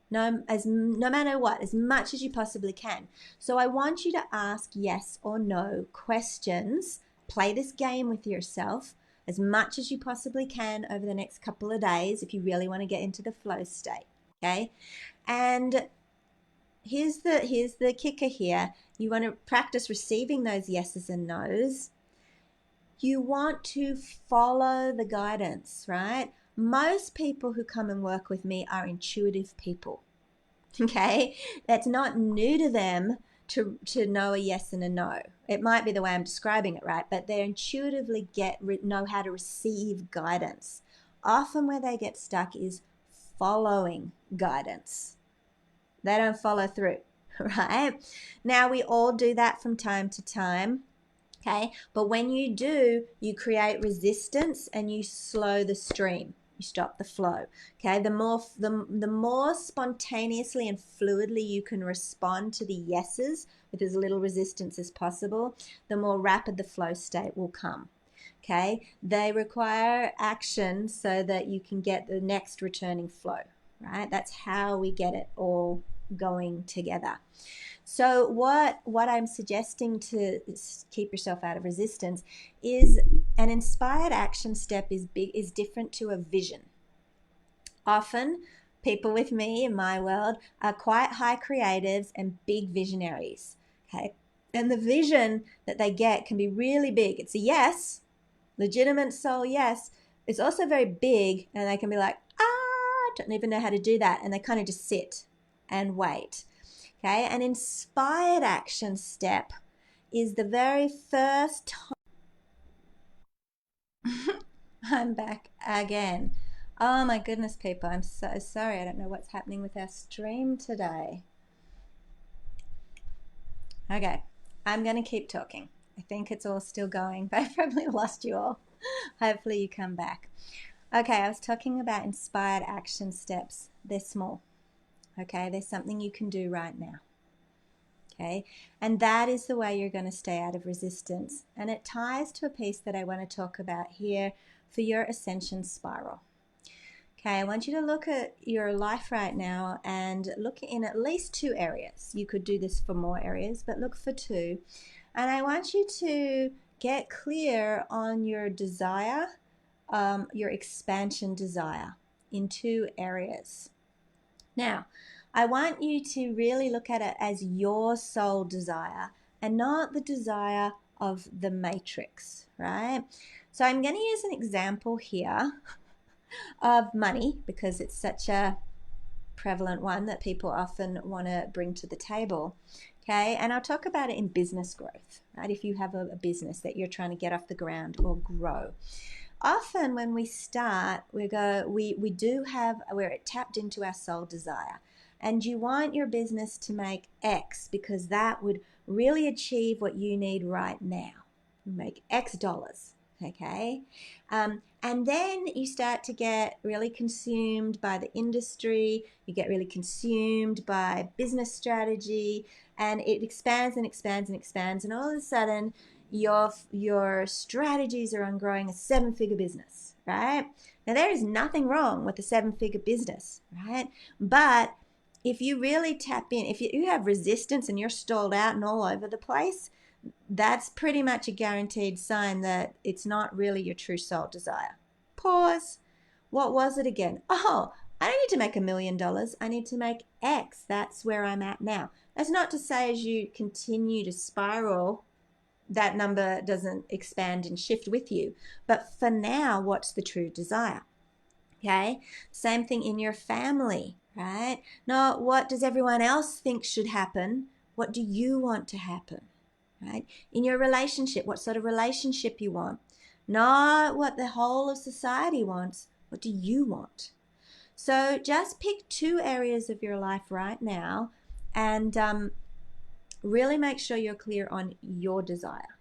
No matter what, as much as you possibly can. So I want you to ask yes or no questions. Play this game with yourself as much as you possibly can over the next couple of days if you really want to get into the flow state, okay? And here's the kicker here. You want to practice receiving those yeses and nos. You want to follow the guidance, right? Most people who come and work with me are intuitive people. Okay, that's not new to them to know a yes and a no. It might be the way I'm describing it, right? But they intuitively know how to receive guidance. Often where they get stuck is following guidance. They don't follow through, right? Now we all do that from time to time. Okay, but when you do, you create resistance and you slow the stream. You stop the flow. Okay, the more spontaneously and fluidly you can respond to the yeses with as little resistance as possible, the more rapid the flow state will come. Okay, they require action so that you can get the next returning flow, right? That's how we get it all going together. So what I'm suggesting to keep yourself out of resistance is an inspired action step is different to a vision. Often people with me in my world are quite high creatives and big visionaries, okay? And the vision that they get can be really big. It's a yes, legitimate soul yes. It's also very big, and they can be like, don't even know how to do that, and they kind of just sit and wait. Okay, an inspired action step is the very first time. I'm back again. Oh my goodness, people, I'm so sorry. I don't know what's happening with our stream today. Okay, I'm going to keep talking. I think it's all still going, but I probably lost you all. Hopefully you come back. Okay, I was talking about inspired action steps. They're small. Okay, there's something you can do right now. Okay, and that is the way you're going to stay out of resistance. And it ties to a piece that I want to talk about here for your ascension spiral. Okay, I want you to look at your life right now and look in at least 2 areas. You could do this for more areas, but look for 2. And I want you to get clear on your desire, your expansion desire in 2 areas. Now, I want you to really look at it as your soul desire and not the desire of the matrix, right? So I'm going to use an example here of money because it's such a prevalent one that people often want to bring to the table. Okay, and I'll talk about it in business growth, right? If you have a business that you're trying to get off the ground or grow. Often when we start, we're tapped into our soul desire. And you want your business to make X because that would really achieve what you need right now. Make X dollars, okay? And then you start to get really consumed by the industry, you get really consumed by business strategy, and it expands and expands and expands, and all of a sudden your strategies are on growing a 7-figure business, right? Now there is nothing wrong with a 7-figure business, right? But if you really tap in, if you have resistance and you're stalled out and all over the place, that's pretty much a guaranteed sign that it's not really your true soul desire. Pause. What was it again? Oh, I don't need to make $1 million. I need to make X. That's where I'm at now. That's not to say as you continue to spiral, that number doesn't expand and shift with you. But for now, what's the true desire? Okay? Same thing in your family, right? Not what does everyone else think should happen. What do you want to happen? Right? In your relationship, what sort of relationship you want. Not what the whole of society wants. What do you want? So just pick 2 areas of your life right now and really make sure you're clear on your desire,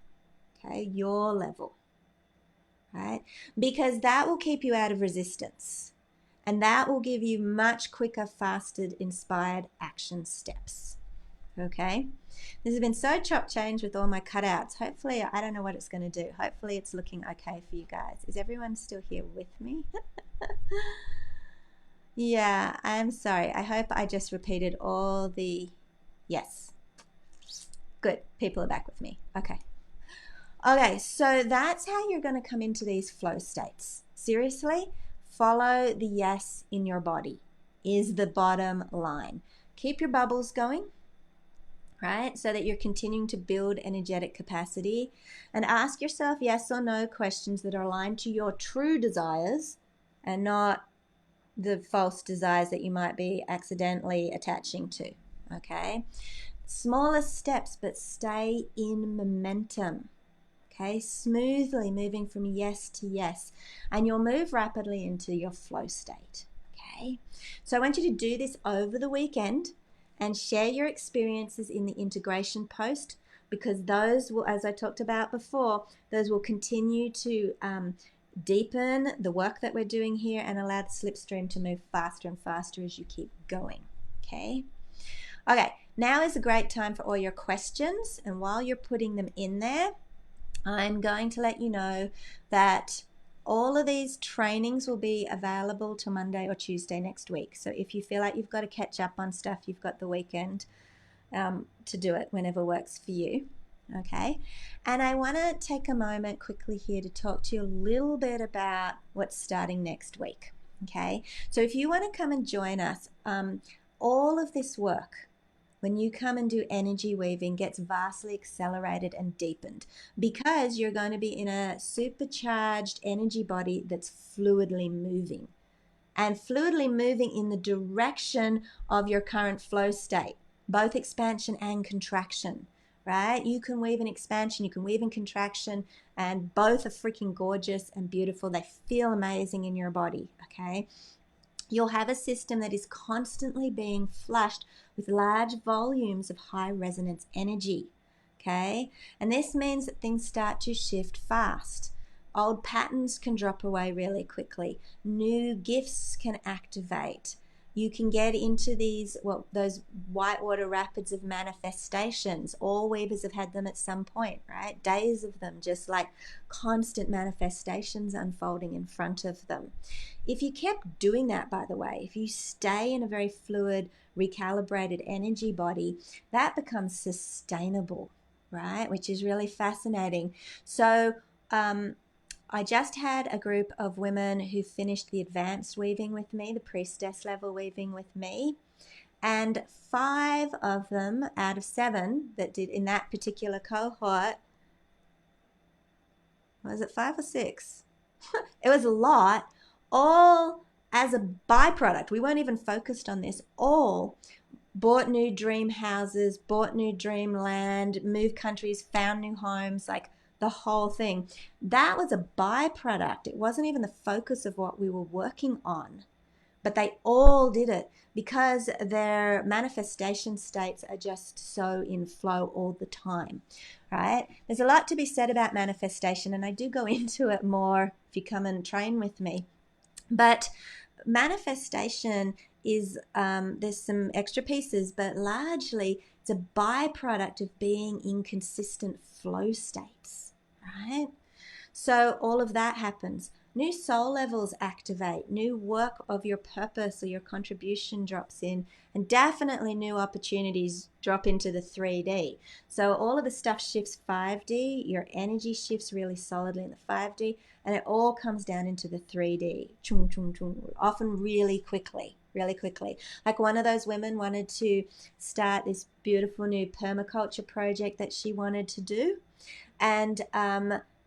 okay? Your level, right? Because that will keep you out of resistance and that will give you much quicker, faster, inspired action steps, okay? This has been so chop change with all my cutouts. Hopefully, I don't know what it's going to do. Hopefully, it's looking okay for you guys. Is everyone still here with me? Yeah, I'm sorry. I hope I just repeated all the yes. Good. People are back with me. Okay. Okay, so that's how you're going to come into these flow states. Seriously, follow the yes in your body is the bottom line. Keep your bubbles going, right? So that you're continuing to build energetic capacity and ask yourself yes or no questions that are aligned to your true desires and not the false desires that you might be accidentally attaching to, okay? Smaller steps, but stay in momentum, okay? Smoothly moving from yes to yes, and you'll move rapidly into your flow state, okay? So I want you to do this over the weekend and share your experiences in the integration post because those will, as I talked about before, those will continue to deepen the work that we're doing here and allow the slipstream to move faster and faster as you keep going, okay? Okay, now is a great time for all your questions, and while you're putting them in there, I'm going to let you know that all of these trainings will be available till Monday or Tuesday next week. So if you feel like you've got to catch up on stuff, you've got the weekend to do it whenever works for you. Okay, and I want to take a moment quickly here to talk to you a little bit about what's starting next week. Okay, so if you want to come and join us, all of this work, when you come and do energy weaving, gets vastly accelerated and deepened because you're going to be in a supercharged energy body that's fluidly moving and fluidly moving in the direction of your current flow state, both expansion and contraction, right? You can weave in expansion, you can weave in contraction, and both are freaking gorgeous and beautiful. They feel amazing in your body, okay? You'll have a system that is constantly being flushed with large volumes of high resonance energy, okay? And this means that things start to shift fast. Old patterns can drop away really quickly. New gifts can activate. You can get into these, well, those whitewater rapids of manifestations. All weavers have had them at some point, right? Days of them, just like constant manifestations unfolding in front of them. If you kept doing that, by the way, if you stay in a very fluid, recalibrated energy body, that becomes sustainable, right? Which is really fascinating. So, I just had a group of women who finished the advanced weaving with me, the priestess level weaving with me, and 5 of them out of 7 that did in that particular cohort, was it 5 or 6? It was a lot, all as a byproduct. We weren't even focused on this. All bought new dream houses, bought new dream land, moved countries, found new homes, like the whole thing. That was a byproduct. It wasn't even the focus of what we were working on. But they all did it because their manifestation states are just so in flow all the time, right? There's a lot to be said about manifestation, and I do go into it more if you come and train with me. But manifestation is, there's some extra pieces, but largely it's a byproduct of being in consistent flow states, right? So all of that happens. New soul levels activate, new work of your purpose or your contribution drops in, and definitely new opportunities drop into the 3D. So all of the stuff shifts 5D, your energy shifts really solidly in the 5D, and it all comes down into the 3D, chung, chung, chung, often really quickly. Like one of those women wanted to start this beautiful new permaculture project that she wanted to do, and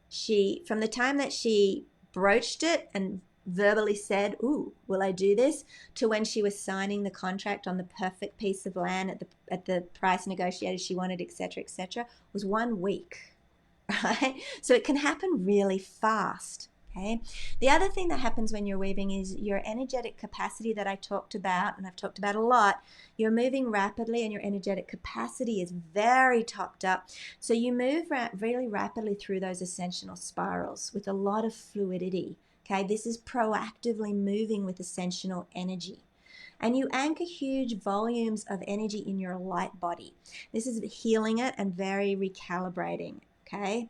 she, from the time that she broached it and verbally said, "Ooh, will I do this?" to when she was signing the contract on the perfect piece of land at the price negotiated she wanted, etc., was 1 week, right? So it can happen really fast. Okay. The other thing that happens when you're weaving is your energetic capacity that I talked about, and I've talked about a lot. You're moving rapidly and your energetic capacity is very topped up. So you move really rapidly through those ascensional spirals with a lot of fluidity. Okay. This is proactively moving with ascensional energy. And you anchor huge volumes of energy in your light body. This is healing it and very recalibrating. Okay.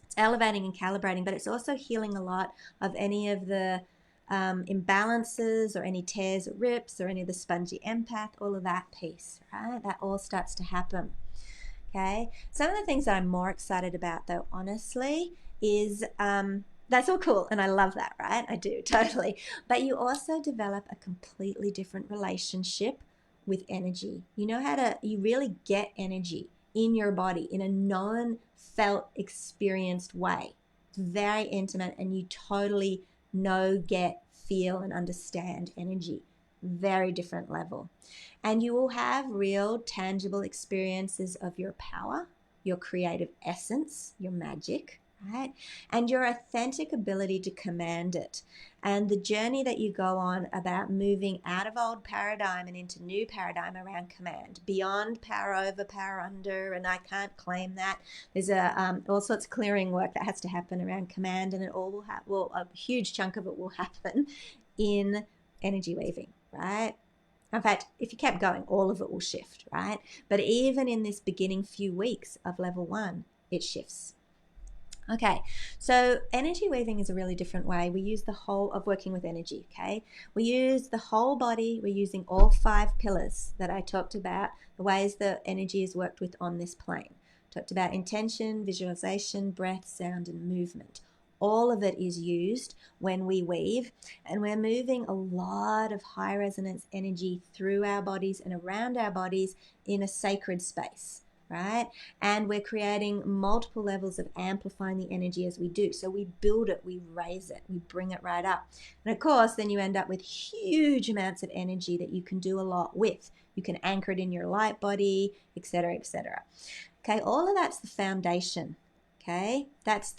It's elevating and calibrating, but it's also healing a lot of any of the imbalances or any tears or rips or any of the spongy empath, all of that piece, right? That all starts to happen. Okay. Some of the things that I'm more excited about, though, honestly, is that's all cool, and I love that, right? I do, totally. But you also develop a completely different relationship with energy. You know how to, you really get energy in your body in a known, felt, experienced way. It's very intimate, and you totally know, get, feel, and understand energy. Very different level. And you will have real, tangible experiences of your power, your creative essence, your magic, right? And your authentic ability to command it. And the journey that you go on about moving out of old paradigm and into new paradigm around command, beyond power over, power under, and I can't claim that. There's all sorts of clearing work that has to happen around command, and it all will happen. Well, a huge chunk of it will happen in energy weaving, right? In fact, if you kept going, all of it will shift, right? But even in this beginning few weeks of level 1, it shifts. Okay, so energy weaving is a really different way. We use the whole of working with energy, okay? We use the whole body. We're using all 5 pillars that I talked about, the ways that energy is worked with on this plane. Talked about intention, visualization, breath, sound, and movement. All of it is used when we weave, and we're moving a lot of high resonance energy through our bodies and around our bodies in a sacred space, right? And we're creating multiple levels of amplifying the energy as we do. So we build it, we raise it, we bring it right up. And of course, then you end up with huge amounts of energy that you can do a lot with. You can anchor it in your light body, etc., etc. Okay, all of that's the foundation. Okay, that's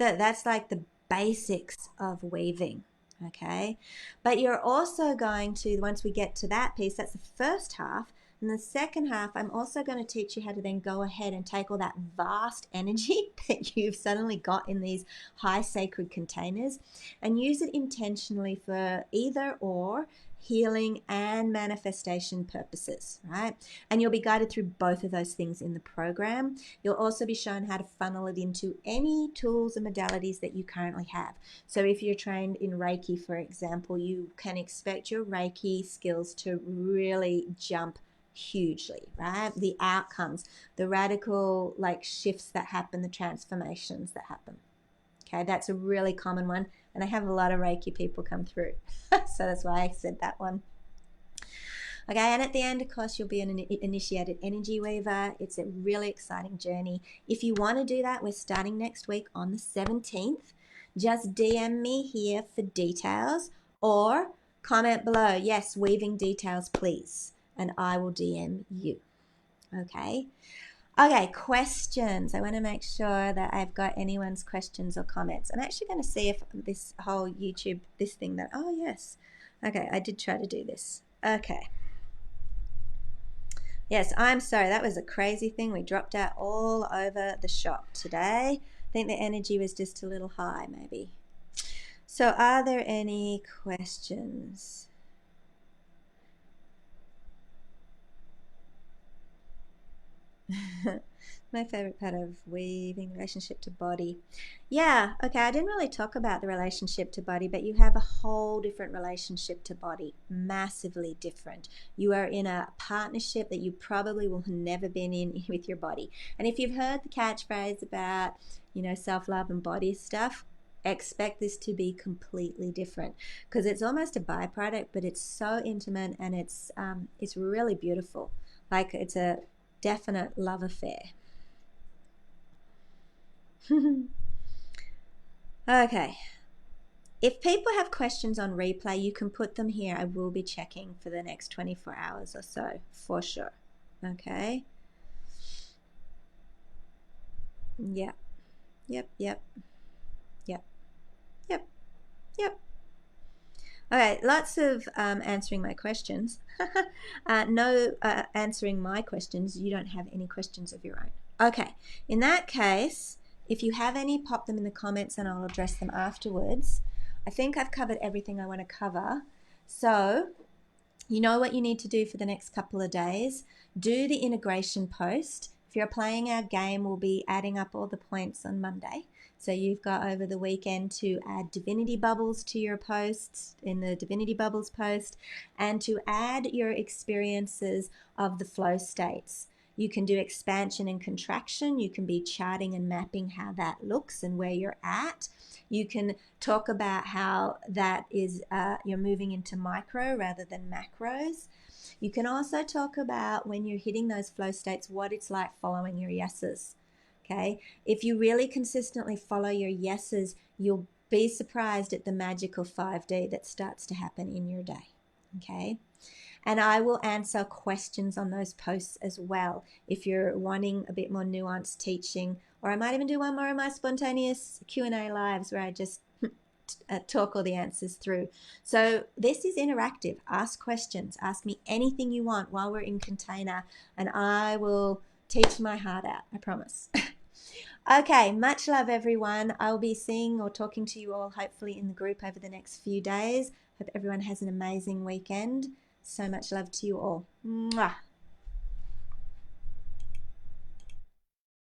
like the basics of weaving. Okay, but you're also going to, once we get to that piece, that's the first half. In the second half, I'm also going to teach you how to then go ahead and take all that vast energy that you've suddenly got in these high sacred containers and use it intentionally for either or healing and manifestation purposes, right? And you'll be guided through both of those things in the program. You'll also be shown how to funnel it into any tools and modalities that you currently have. So if you're trained in Reiki, for example, you can expect your Reiki skills to really jump hugely, right? The outcomes, the radical shifts that happen, the transformations that happen. Okay, that's a really common one, and I have a lot of Reiki people come through. So that's why I said that one. Okay, and at the end, of course, you'll be an initiated energy weaver. It's a really exciting journey. If you want to do that, we're starting next week on the 17th. Just DM me here for details or comment below, yes, weaving details, please, and I will DM you. Okay. Okay, questions. I want to make sure that I've got anyone's questions or comments. I'm actually going to see if this whole YouTube, this thing that, oh yes. Okay, I did try to do this. Okay. Yes, I'm sorry. That was a crazy thing. We dropped out all over the shop today. I think the energy was just a little high, maybe. So are there any questions? My favorite part of weaving, relationship to body. Yeah, okay, I didn't really talk about the relationship to body, but you have a whole different relationship to body, massively different. You are in a partnership that you probably will have never been in with your body. And if you've heard the catchphrase about, self-love and body stuff, expect this to be completely different because it's almost a byproduct, but it's so intimate and it's really beautiful. Like it's a definite love affair. Okay. If people have questions on replay, you can put them here. I will be checking for the next 24 hours or so, for sure. Okay. Yep. Yep. Yep. Yep. Yep. Yep. Okay, lots of answering my questions. No answering my questions. You don't have any questions of your own. Okay, in that case, if you have any, pop them in the comments and I'll address them afterwards. I think I've covered everything I want to cover. So, you know what you need to do for the next couple of days. Do the integration post. If you're playing our game, we'll be adding up all the points on Monday. So you've got over the weekend to add divinity bubbles to your posts in the divinity bubbles post and to add your experiences of the flow states. You can do expansion and contraction. You can be charting and mapping how that looks and where you're at. You can talk about how that is you're moving into micro rather than macros. You can also talk about when you're hitting those flow states, what it's like following your yeses. Okay, if you really consistently follow your yeses, you'll be surprised at the magical 5D that starts to happen in your day. Okay, and I will answer questions on those posts as well if you're wanting a bit more nuanced teaching, or I might even do one more of my spontaneous Q&A lives where I just talk all the answers through. So this is interactive. Ask questions. Ask me anything you want while we're in container and I will teach my heart out. I promise. Okay, much love everyone. I'll be seeing or talking to you all hopefully in the group over the next few days. Hope everyone has an amazing weekend. So much love to you all. Mwah.